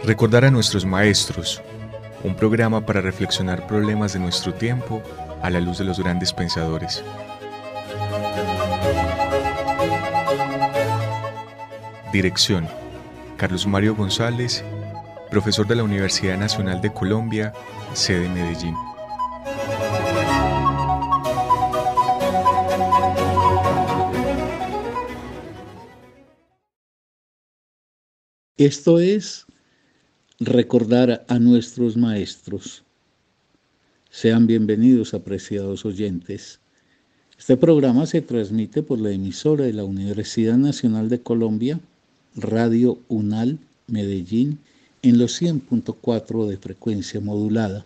Recordar a nuestros maestros, un programa para reflexionar problemas de nuestro tiempo a la luz de los grandes pensadores. Dirección: Carlos Mario González, profesor de la Universidad Nacional de Colombia, sede Medellín. Esto es recordar a nuestros maestros. Sean bienvenidos, apreciados oyentes. Este programa se transmite por la emisora de la Universidad Nacional de Colombia, Radio UNAL, Medellín, en los 100.4 de frecuencia modulada.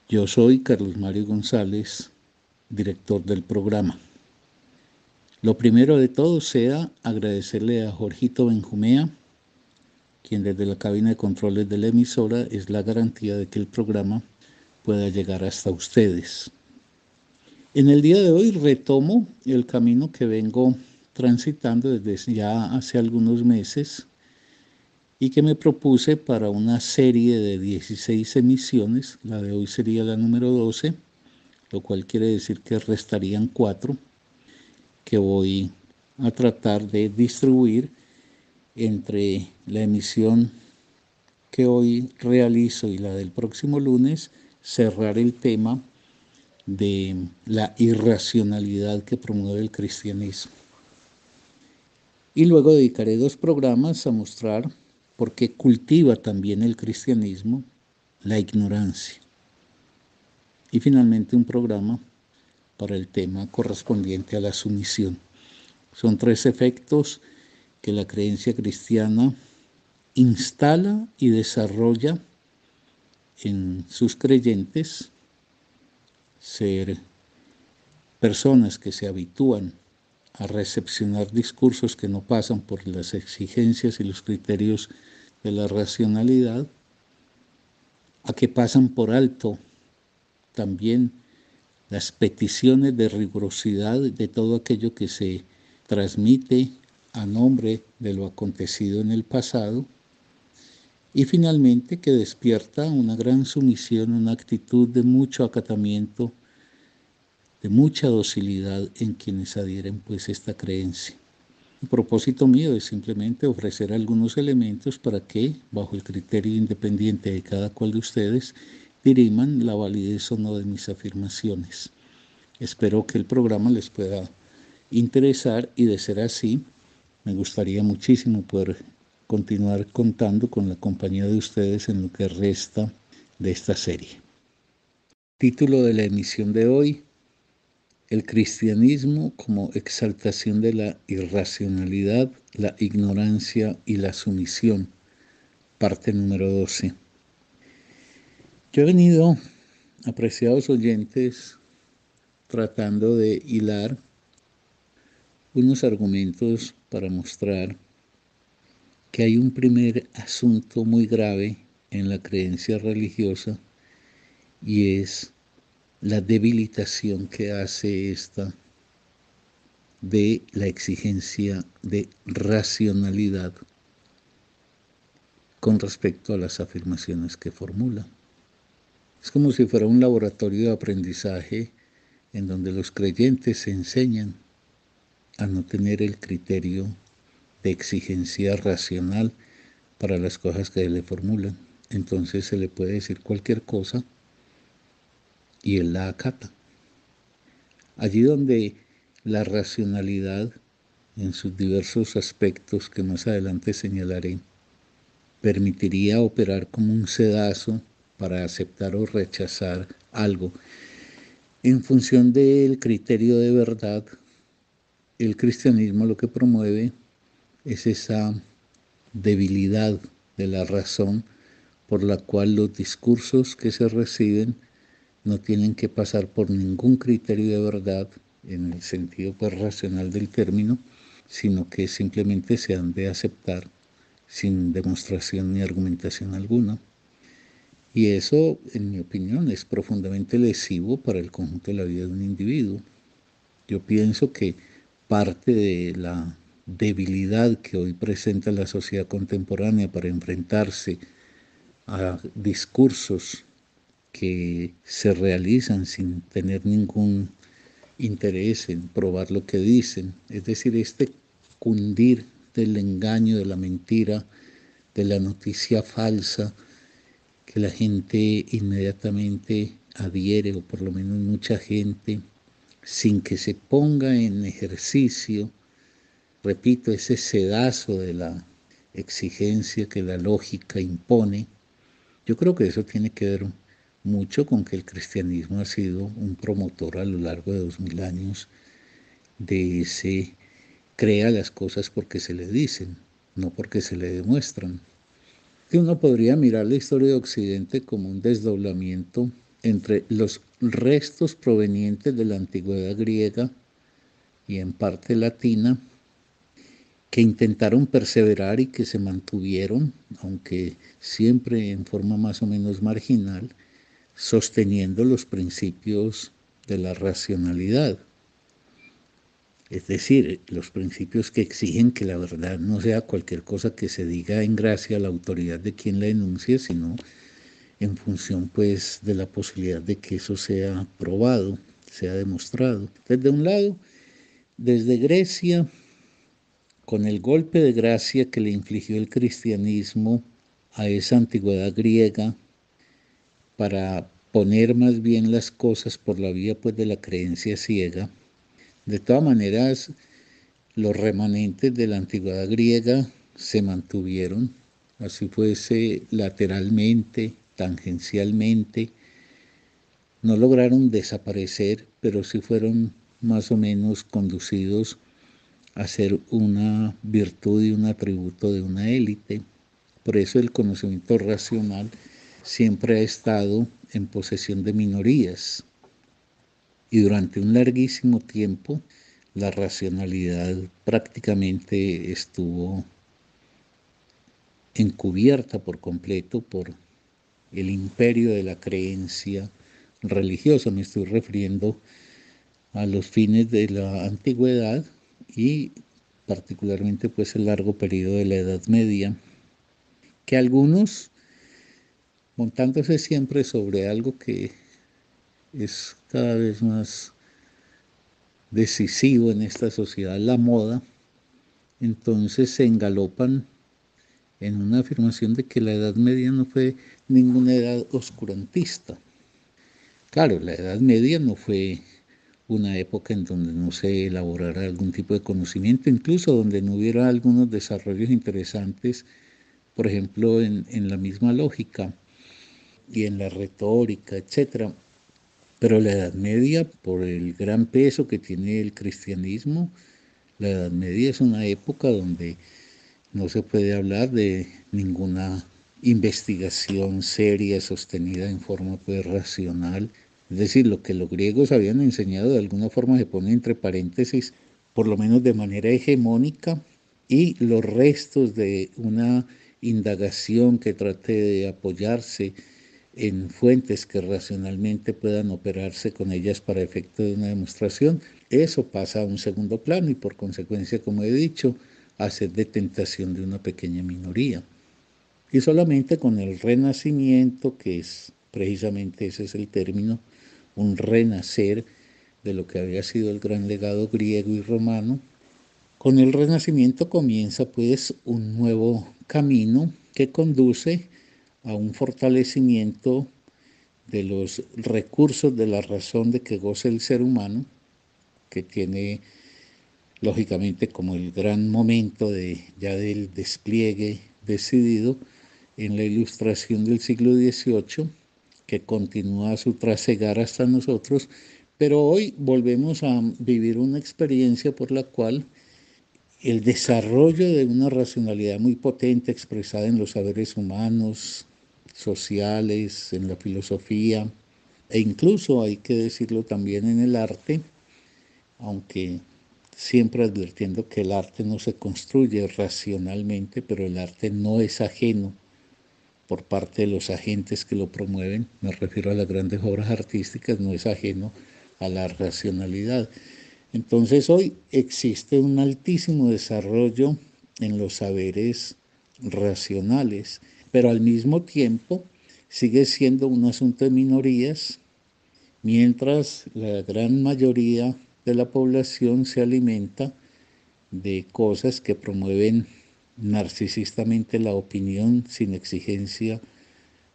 Yo soy Carlos Mario González, director del programa. Lo primero de todo sea agradecerle a Jorgito Benjumea, quien desde la cabina de controles de la emisora es la garantía de que el programa pueda llegar hasta ustedes. En el día de hoy retomo el camino que vengo transitando desde ya hace algunos meses y que me propuse para una serie de 16 emisiones. La de hoy sería la número 12, lo cual quiere decir que restarían 4, que voy a tratar de distribuir entre la emisión que hoy realizo y la del próximo lunes, cerrar el tema de la irracionalidad que promueve el cristianismo. Y luego dedicaré 2 programas a mostrar por qué cultiva también el cristianismo la ignorancia. Y finalmente un programa para el tema correspondiente a la sumisión. Son 3 efectos que la creencia cristiana instala y desarrolla en sus creyentes: ser personas que se habitúan a recepcionar discursos que no pasan por las exigencias y los criterios de la racionalidad, a que pasan por alto también las peticiones de rigurosidad de todo aquello que se transmite a nombre de lo acontecido en el pasado, y finalmente que despierta una gran sumisión, una actitud de mucho acatamiento, de mucha docilidad en quienes adhieren pues esta creencia. El propósito mío es simplemente ofrecer algunos elementos para que, bajo el criterio independiente de cada cual de ustedes, diriman la validez o no de mis afirmaciones. Espero que el programa les pueda interesar y, de ser así, me gustaría muchísimo poder continuar contando con la compañía de ustedes en lo que resta de esta serie. Título de la emisión de hoy: el cristianismo como exaltación de la irracionalidad, la ignorancia y la sumisión. Parte número 12. Yo he venido, apreciados oyentes, tratando de hilar unos argumentos para mostrar que hay un primer asunto muy grave en la creencia religiosa, y es la debilitación que hace esta de la exigencia de racionalidad con respecto a las afirmaciones que formula. Es como si fuera un laboratorio de aprendizaje en donde los creyentes se enseñan a no tener el criterio de exigencia racional para las cosas que le formulan. Entonces se le puede decir cualquier cosa y él la acata. Allí donde la racionalidad, en sus diversos aspectos que más adelante señalaré, permitiría operar como un sedazo para aceptar o rechazar algo en función del criterio de verdad, el cristianismo lo que promueve es esa debilidad de la razón por la cual los discursos que se reciben no tienen que pasar por ningún criterio de verdad en el sentido pues racional del término, sino que simplemente se han de aceptar sin demostración ni argumentación alguna. Y eso, en mi opinión, es profundamente lesivo para el conjunto de la vida de un individuo. Yo pienso que parte de la debilidad que hoy presenta la sociedad contemporánea para enfrentarse a discursos que se realizan sin tener ningún interés en probar lo que dicen. Es decir, este cundir del engaño, de la mentira, de la noticia falsa, que la gente inmediatamente adhiere, o por lo menos mucha gente, sin que se ponga en ejercicio, repito, ese sedazo de la exigencia que la lógica impone. Yo creo que eso tiene que ver mucho con que el cristianismo ha sido un promotor a lo largo de 2000 años de ese crea las cosas porque se le dicen, no porque se le demuestran. Que uno podría mirar la historia de Occidente como un desdoblamiento entre los restos provenientes de la antigüedad griega y en parte latina, que intentaron perseverar y que se mantuvieron, aunque siempre en forma más o menos marginal, sosteniendo los principios de la racionalidad. Es decir, los principios que exigen que la verdad no sea cualquier cosa que se diga en gracia a la autoridad de quien la denuncie, sino en función pues de la posibilidad de que eso sea probado, sea demostrado. Desde un lado, desde Grecia, con el golpe de gracia que le infligió el cristianismo a esa antigüedad griega para poner más bien las cosas por la vía pues de la creencia ciega, de todas maneras los remanentes de la antigüedad griega se mantuvieron, así fuese lateralmente, tangencialmente, no lograron desaparecer, pero sí fueron más o menos conducidos a ser una virtud y un atributo de una élite. Por eso el conocimiento racional siempre ha estado en posesión de minorías. Y durante un larguísimo tiempo la racionalidad prácticamente estuvo encubierta por completo por el imperio de la creencia religiosa. Me estoy refiriendo a los fines de la antigüedad y particularmente pues el largo periodo de la Edad Media, que algunos, montándose siempre sobre algo que es cada vez más decisivo en esta sociedad, la moda, entonces se engalopan en una afirmación de que la Edad Media no fue ninguna edad oscurantista. Claro, la Edad Media no fue una época en donde no se elaborara algún tipo de conocimiento, incluso donde no hubiera algunos desarrollos interesantes, por ejemplo, en la misma lógica y en la retórica, etc. Pero la Edad Media, por el gran peso que tiene el cristianismo, la Edad Media es una época donde no se puede hablar de ninguna investigación seria, sostenida en forma pues, racional. Es decir, lo que los griegos habían enseñado de alguna forma se pone entre paréntesis, por lo menos de manera hegemónica, y los restos de una indagación que trate de apoyarse en fuentes que racionalmente puedan operarse con ellas para efecto de una demostración, eso pasa a un segundo plano y por consecuencia, como he dicho, a ser de tentación de una pequeña minoría. Y solamente con el renacimiento, que es precisamente ese es el término, un renacer de lo que había sido el gran legado griego y romano, con el renacimiento comienza pues un nuevo camino que conduce a un fortalecimiento de los recursos de la razón de que goza el ser humano, que tiene lógicamente como el gran momento ya del despliegue decidido en la ilustración del siglo XVIII, que continúa su trasegar hasta nosotros, pero hoy volvemos a vivir una experiencia por la cual el desarrollo de una racionalidad muy potente expresada en los saberes humanos, sociales, en la filosofía e incluso, hay que decirlo también, en el arte, aunque siempre advirtiendo que el arte no se construye racionalmente, pero el arte no es ajeno por parte de los agentes que lo promueven, me refiero a las grandes obras artísticas, no es ajeno a la racionalidad. Entonces hoy existe un altísimo desarrollo en los saberes racionales, pero al mismo tiempo sigue siendo un asunto de minorías, mientras la gran mayoría de la población se alimenta de cosas que promueven narcisistamente la opinión sin exigencia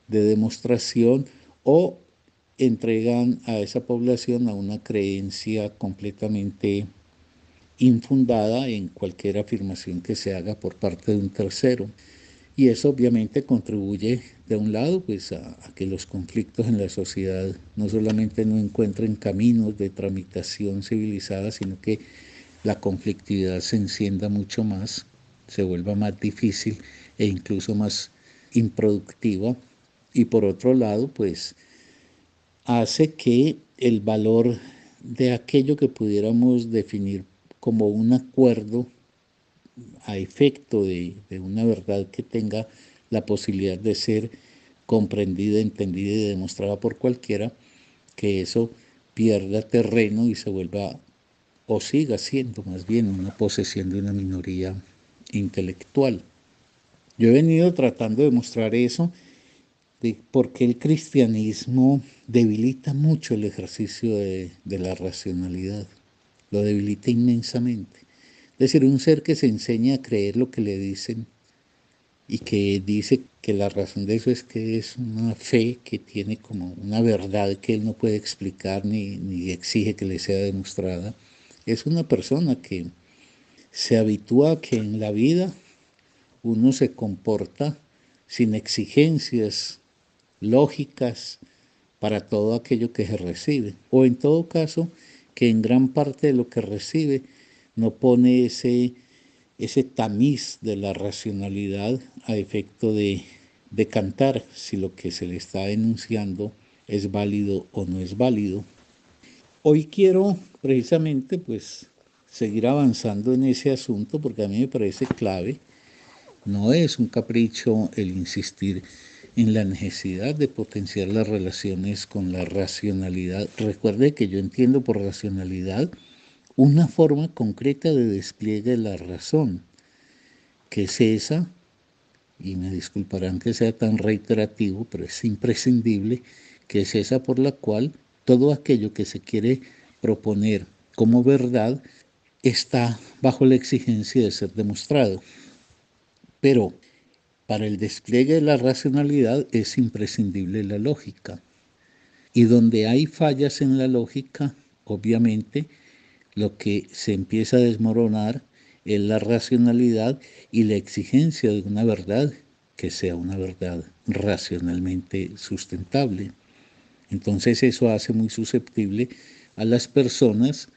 de demostración o entregan a esa población a una creencia completamente infundada en cualquier afirmación que se haga por parte de un tercero. Y eso obviamente contribuye de un lado pues a que los conflictos en la sociedad no solamente no encuentren caminos de tramitación civilizada, sino que la conflictividad se encienda mucho más, se vuelva más difícil e incluso más improductiva. Y por otro lado, pues hace que el valor de aquello que pudiéramos definir como un acuerdo a efecto de una verdad que tenga la posibilidad de ser comprendida, entendida y demostrada por cualquiera, que eso pierda terreno y se vuelva o siga siendo más bien una posesión de una minoría intelectual. Yo he venido tratando de mostrar eso, de por qué el cristianismo debilita mucho el ejercicio de la racionalidad, lo debilita inmensamente. Es decir, un ser que se enseña a creer lo que le dicen y que dice que la razón de eso es que es una fe que tiene como una verdad que él no puede explicar ni exige que le sea demostrada, es una persona que se habitúa a que en la vida uno se comporta sin exigencias lógicas para todo aquello que se recibe, o en todo caso que en gran parte de lo que recibe no pone ese tamiz de la racionalidad a efecto de decantar si lo que se le está denunciando es válido o no es válido. Hoy quiero precisamente pues seguir avanzando en ese asunto porque a mí me parece clave. No es un capricho el insistir en la necesidad de potenciar las relaciones con la racionalidad. Recuerde que yo entiendo por racionalidad una forma concreta de despliegue de la razón, que es esa, y me disculparán que sea tan reiterativo, pero es imprescindible, que es esa por la cual todo aquello que se quiere proponer como verdad está bajo la exigencia de ser demostrado. Pero para el despliegue de la racionalidad es imprescindible la lógica. Y donde hay fallas en la lógica, obviamente, lo que se empieza a desmoronar es la racionalidad y la exigencia de una verdad que sea una verdad racionalmente sustentable. Entonces eso hace muy susceptible a las personas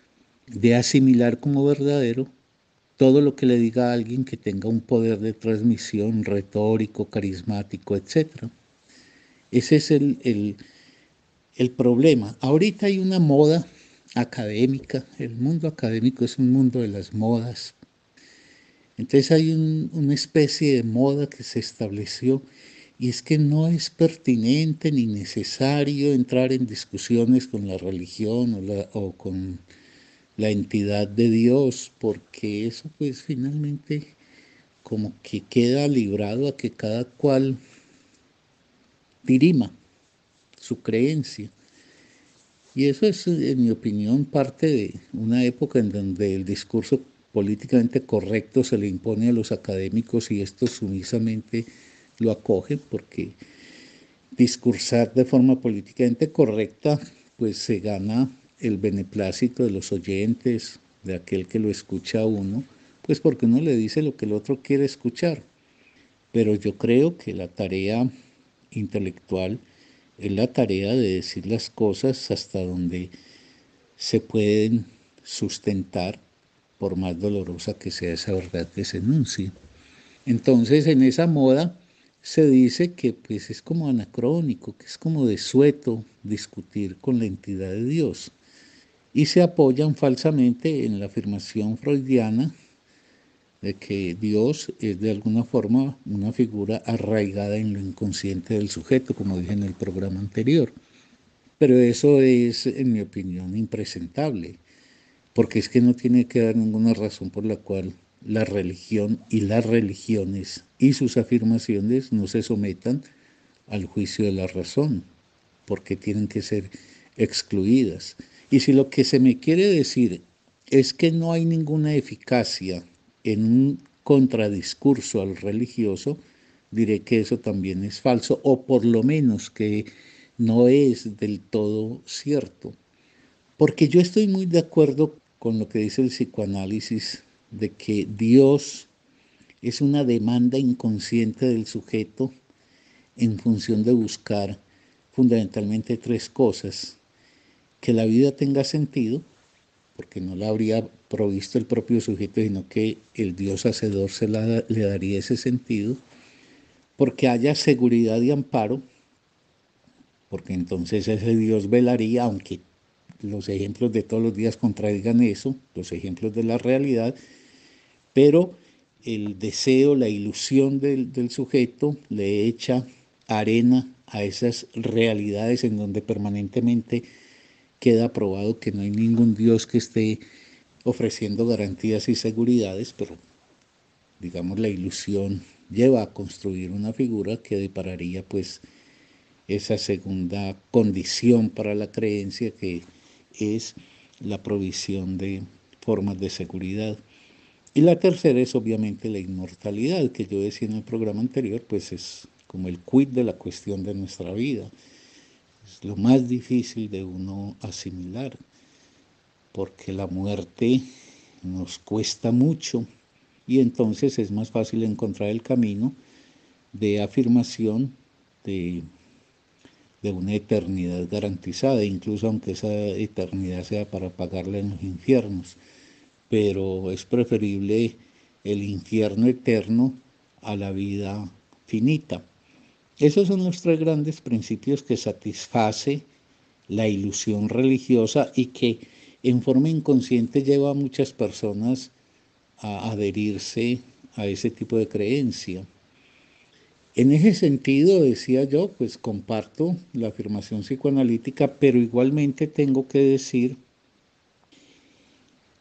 de asimilar como verdadero todo lo que le diga a alguien que tenga un poder de transmisión retórico, carismático, etc. Ese es el problema. Ahorita hay una moda académica, el mundo académico es un mundo de las modas. Entonces hay una especie de moda que se estableció y es que no es pertinente ni necesario entrar en discusiones con la religión o con la entidad de Dios, porque eso pues finalmente como que queda librado a que cada cual dirima su creencia. Y eso es, en mi opinión, parte de una época en donde el discurso políticamente correcto se le impone a los académicos y estos sumisamente lo acogen porque discursar de forma políticamente correcta pues se gana el beneplácito de los oyentes, de aquel que lo escucha a uno, pues porque uno le dice lo que el otro quiere escuchar. Pero yo creo que la tarea intelectual es la tarea de decir las cosas hasta donde se pueden sustentar, por más dolorosa que sea esa verdad que se enuncie. Entonces, en esa moda se dice que pues es como anacrónico, que es como desueto discutir con la entidad de Dios. Y se apoyan falsamente en la afirmación freudiana de que Dios es de alguna forma una figura arraigada en lo inconsciente del sujeto, como dije en el programa anterior. Pero eso es, en mi opinión, impresentable. porque es que no tiene que dar ninguna razón por la cual la religión y las religiones y sus afirmaciones no se sometan al juicio de la razón, porque tienen que ser excluidas. Y si lo que se me quiere decir es que no hay ninguna eficacia en un contradiscurso al religioso, diré que eso también es falso, o por lo menos que no es del todo cierto. Porque yo estoy muy de acuerdo con lo que dice el psicoanálisis de que Dios es una demanda inconsciente del sujeto en función de buscar fundamentalmente tres cosas: que la vida tenga sentido, porque no la habría provisto el propio sujeto, sino que el Dios hacedor le daría ese sentido; porque haya seguridad y amparo, porque entonces ese Dios velaría, aunque los ejemplos de todos los días contradigan eso, los ejemplos de la realidad, pero el deseo, la ilusión del sujeto le echa arena a esas realidades en donde permanentemente queda probado que no hay ningún Dios que esté ofreciendo garantías y seguridades, pero digamos la ilusión lleva a construir una figura que depararía pues esa segunda condición para la creencia, que es la provisión de formas de seguridad. Y la tercera es obviamente la inmortalidad, que yo decía en el programa anterior, pues es como el quid de la cuestión de nuestra vida. Es lo más difícil de uno asimilar, porque la muerte nos cuesta mucho y entonces es más fácil encontrar el camino de afirmación de, de una eternidad garantizada, incluso aunque esa eternidad sea para pagarla en los infiernos. Pero es preferible el infierno eterno a la vida finita. Esos son los tres grandes principios que satisface la ilusión religiosa y que en forma inconsciente lleva a muchas personas a adherirse a ese tipo de creencia. En ese sentido, decía yo, pues comparto la afirmación psicoanalítica, pero igualmente tengo que decir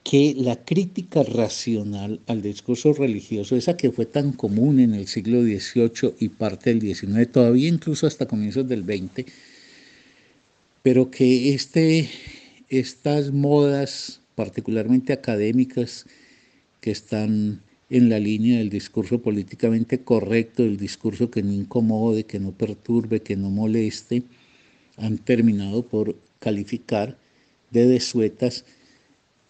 que la crítica racional al discurso religioso, esa que fue tan común en el siglo XVIII y parte del XIX, todavía incluso hasta comienzos del XX, pero que estas modas, particularmente académicas, que están en la línea del discurso políticamente correcto, del discurso que no incomode, que no perturbe, que no moleste, han terminado por calificar de desuetas.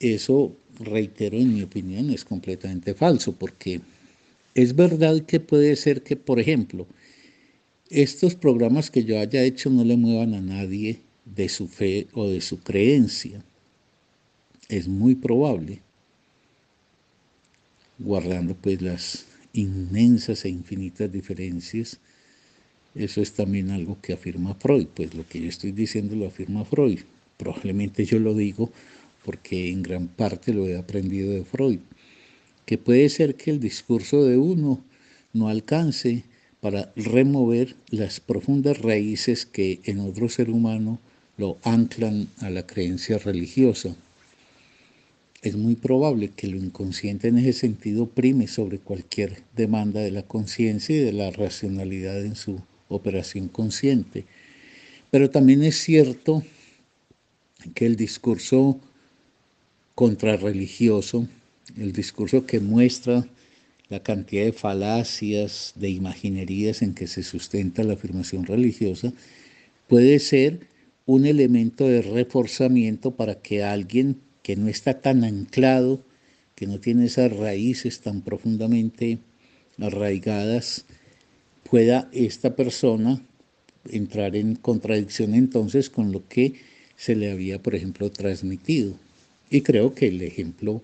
Eso, reitero, en mi opinión, es completamente falso, porque es verdad que puede ser que, por ejemplo, estos programas que yo haya hecho no le muevan a nadie de su fe o de su creencia. Es muy probable, guardando pues las inmensas e infinitas diferencias. Eso es también algo que afirma Freud, pues lo que yo estoy diciendo lo afirma Freud. Probablemente yo lo digo porque en gran parte lo he aprendido de Freud, que puede ser que el discurso de uno no alcance para remover las profundas raíces que en otro ser humano lo anclan a la creencia religiosa. Es muy probable que lo inconsciente en ese sentido prime sobre cualquier demanda de la conciencia y de la racionalidad en su operación consciente. Pero también es cierto que el discurso contrarreligioso, el discurso que muestra la cantidad de falacias, de imaginerías en que se sustenta la afirmación religiosa, puede ser un elemento de reforzamiento para que alguien que no está tan anclado, que no tiene esas raíces tan profundamente arraigadas, pueda esta persona entrar en contradicción entonces con lo que se le había, por ejemplo, transmitido. Y creo que el ejemplo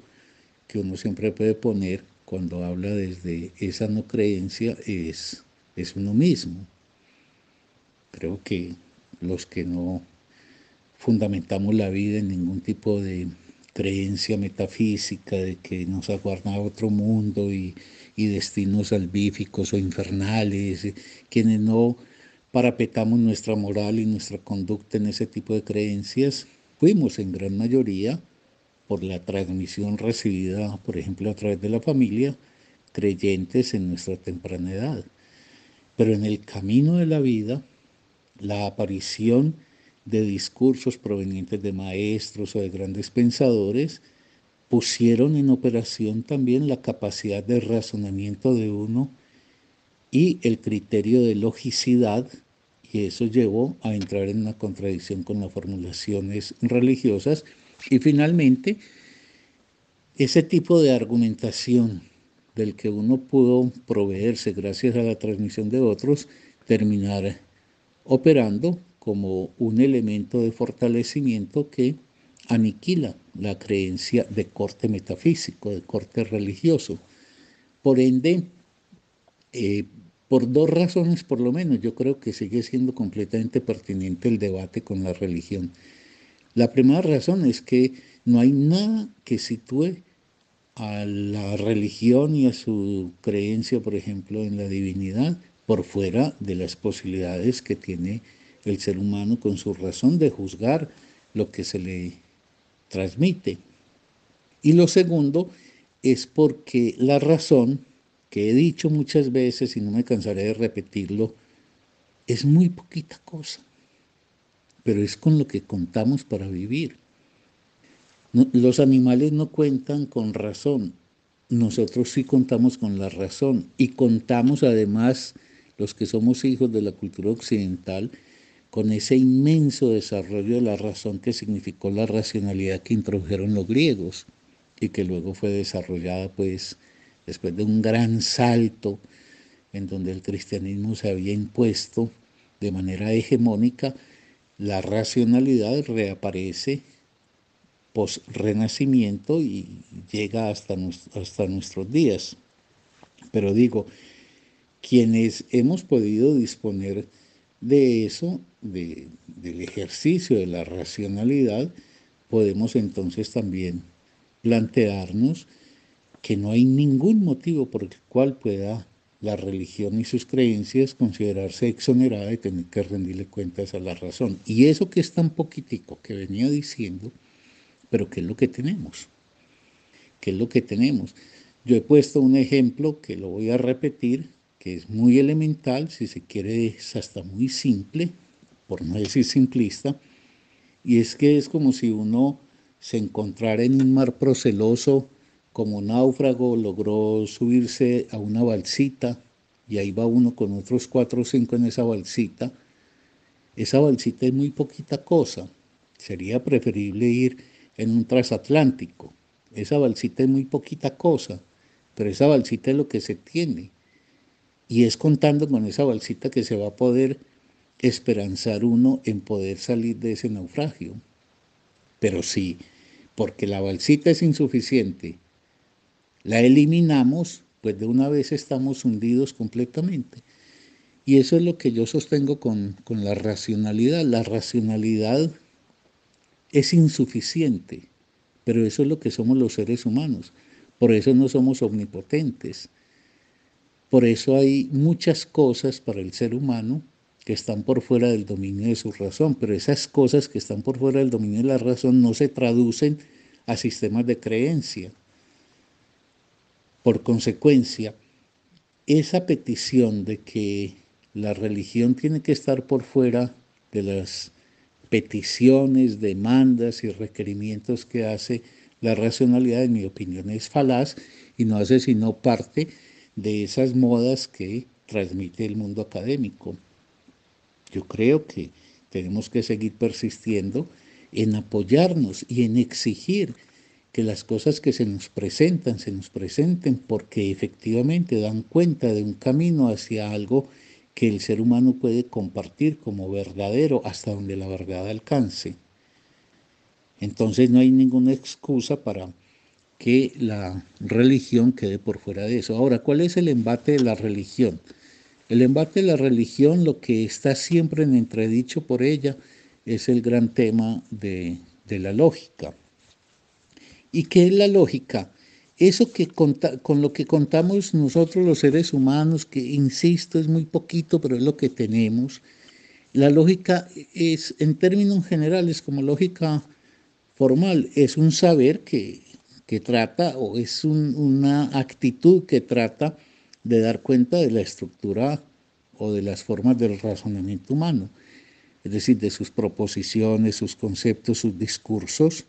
que uno siempre puede poner cuando habla desde esa no creencia es uno mismo. Creo que los que no fundamentamos la vida en ningún tipo de creencia metafísica de que nos aguarda otro mundo y destinos salvíficos o infernales, quienes no parapetamos nuestra moral y nuestra conducta en ese tipo de creencias, fuimos en gran mayoría por la transmisión recibida, por ejemplo, a través de la familia, creyentes en nuestra temprana edad. Pero en el camino de la vida, la aparición de discursos provenientes de maestros o de grandes pensadores pusieron en operación también la capacidad de razonamiento de uno y el criterio de logicidad, y eso llevó a entrar en una contradicción con las formulaciones religiosas. Y finalmente, ese tipo de argumentación del que uno pudo proveerse gracias a la transmisión de otros, terminar operando como un elemento de fortalecimiento que aniquila la creencia de corte metafísico, de corte religioso. Por ende, eh, por dos razones por lo menos, yo creo que sigue siendo completamente pertinente el debate con la religión. La primera razón es que no hay nada que sitúe a la religión y a su creencia, por ejemplo, en la divinidad, por fuera de las posibilidades que tiene el ser humano con su razón de juzgar lo que se le transmite. Y lo segundo es porque la razón, que he dicho muchas veces y no me cansaré de repetirlo, es muy poquita cosa, pero es con lo que contamos para vivir. No, los animales no cuentan con razón, nosotros sí contamos con la razón y contamos además, los que somos hijos de la cultura occidental, con ese inmenso desarrollo de la razón que significó la racionalidad que introdujeron los griegos y que luego fue desarrollada pues después de un gran salto en donde el cristianismo se había impuesto de manera hegemónica, la racionalidad reaparece post-renacimiento y llega hasta nuestros días. Pero digo, quienes hemos podido disponer de eso, del ejercicio de la racionalidad, podemos entonces también plantearnos que no hay ningún motivo por el cual pueda la religión y sus creencias considerarse exonerada de tener que rendirle cuentas a la razón. Y eso que es tan poquitico que venía diciendo, pero ¿qué es lo que tenemos? ¿Qué es lo que tenemos? Yo he puesto un ejemplo que lo voy a repetir, que es muy elemental, si se quiere es hasta muy simple, por no decir simplista, y es que es como si uno se encontrara en un mar proceloso como náufrago, logró subirse a una balsita y ahí va uno con otros 4 o 5 en esa balsita. Esa balsita es muy poquita cosa, sería preferible ir en un transatlántico. Esa balsita es muy poquita cosa, pero esa balsita es lo que se tiene. Y es contando con esa balsita que se va a poder esperanzar uno en poder salir de ese naufragio. Pero sí, porque la balsita es insuficiente, la eliminamos, pues de una vez estamos hundidos completamente. Y eso es lo que yo sostengo con la racionalidad. La racionalidad es insuficiente, pero eso es lo que somos los seres humanos. Por eso no somos omnipotentes. Por eso hay muchas cosas para el ser humano que están por fuera del dominio de su razón, pero esas cosas que están por fuera del dominio de la razón no se traducen a sistemas de creencia. Por consecuencia, esa petición de que la religión tiene que estar por fuera de las peticiones, demandas y requerimientos que hace la racionalidad, en mi opinión, es falaz y no hace sino parte de esas modas que transmite el mundo académico. Yo creo que tenemos que seguir persistiendo en apoyarnos y en exigir que las cosas que se nos presenten porque efectivamente dan cuenta de un camino hacia algo que el ser humano puede compartir como verdadero hasta donde la verdad alcance. Entonces no hay ninguna excusa para que la religión quede por fuera de eso. Ahora, ¿cuál es el embate de la religión? El embate de la religión, lo que está siempre en entredicho por ella, es el gran tema de la lógica. ¿Y qué es la lógica? Eso que con lo que contamos nosotros los seres humanos, que insisto, es muy poquito, pero es lo que tenemos. La lógica es, en términos generales, como lógica formal, es un saber que trata, o es una actitud que trata de dar cuenta de la estructura o de las formas del razonamiento humano, es decir, de sus proposiciones, sus conceptos, sus discursos,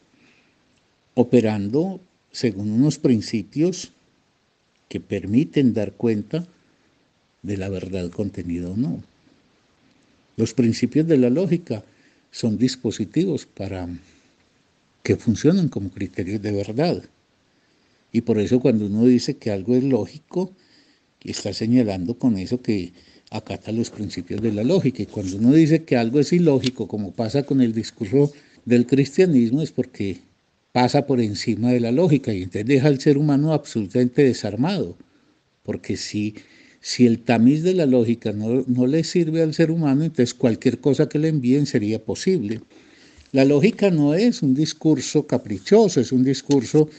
operando según unos principios que permiten dar cuenta de la verdad contenida o no. Los principios de la lógica son dispositivos para que funcionan como criterios de verdad. Y por eso cuando uno dice que algo es lógico, está señalando con eso que acata los principios de la lógica. Y cuando uno dice que algo es ilógico, como pasa con el discurso del cristianismo, es porque pasa por encima de la lógica y entonces deja al ser humano absolutamente desarmado. Porque si el tamiz de la lógica no le sirve al ser humano, entonces cualquier cosa que le envíen sería posible. La lógica no es un discurso caprichoso, es un discurso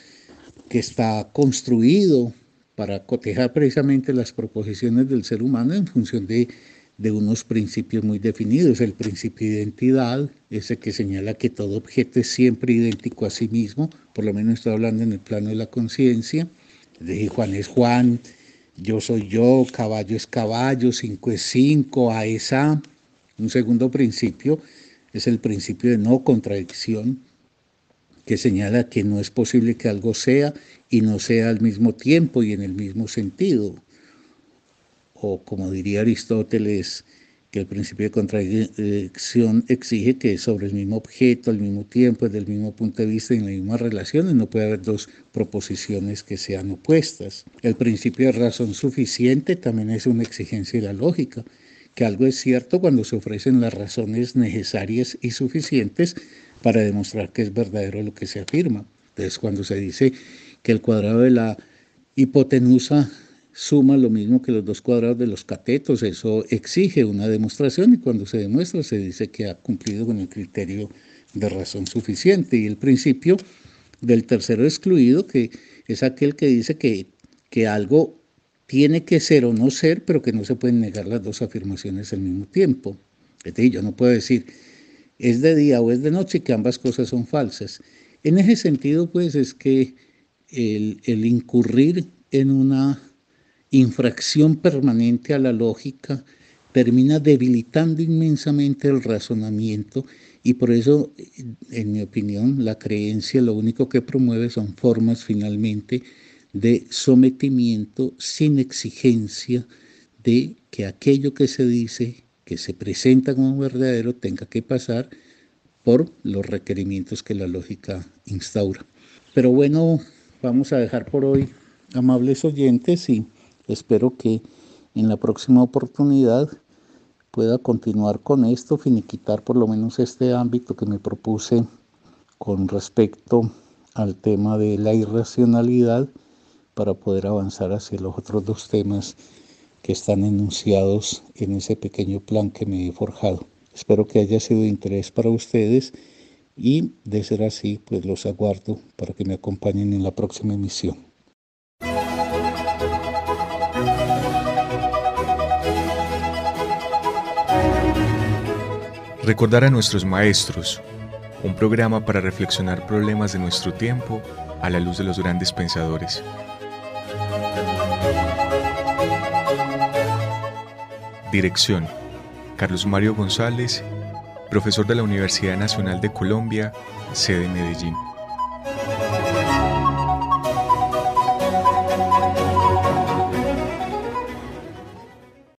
que está construido para cotejar precisamente las proposiciones del ser humano en función de unos principios muy definidos. El principio de identidad, ese que señala que todo objeto es siempre idéntico a sí mismo, por lo menos estoy hablando en el plano de la conciencia. Juan es Juan, yo soy yo, caballo es caballo, 5 es 5, A es A. Un segundo principio es el principio de no contradicción, que señala que no es posible que algo sea y no sea al mismo tiempo y en el mismo sentido. O como diría Aristóteles, que el principio de contradicción exige que sobre el mismo objeto, al mismo tiempo, desde el mismo punto de vista y en las mismas relaciones, no puede haber dos proposiciones que sean opuestas. El principio de razón suficiente también es una exigencia de la lógica, que algo es cierto cuando se ofrecen las razones necesarias y suficientes para demostrar que es verdadero lo que se afirma. Entonces, cuando se dice que el cuadrado de la hipotenusa suma lo mismo que los dos cuadrados de los catetos, eso exige una demostración, y cuando se demuestra se dice que ha cumplido con el criterio de razón suficiente. Y el principio del tercero excluido, que es aquel que dice que algo tiene que ser o no ser, pero que no se pueden negar las dos afirmaciones al mismo tiempo. Es decir, yo no puedo decir es de día o es de noche, que ambas cosas son falsas. En ese sentido, pues, es que el incurrir en una infracción permanente a la lógica termina debilitando inmensamente el razonamiento, y por eso, en mi opinión, la creencia lo único que promueve son formas finalmente de sometimiento sin exigencia de que aquello que se dice, que se presenta como verdadero, tenga que pasar por los requerimientos que la lógica instaura. Pero bueno, vamos a dejar por hoy, amables oyentes, y espero que en la próxima oportunidad pueda continuar con esto, finiquitar por lo menos este ámbito que me propuse con respecto al tema de la irracionalidad, para poder avanzar hacia los otros dos temas que están enunciados en ese pequeño plan que me he forjado. Espero que haya sido de interés para ustedes, y de ser así, pues los aguardo para que me acompañen en la próxima emisión. Recordar a nuestros maestros, un programa para reflexionar problemas de nuestro tiempo a la luz de los grandes pensadores. Dirección: Carlos Mario González, profesor de la Universidad Nacional de Colombia, sede Medellín.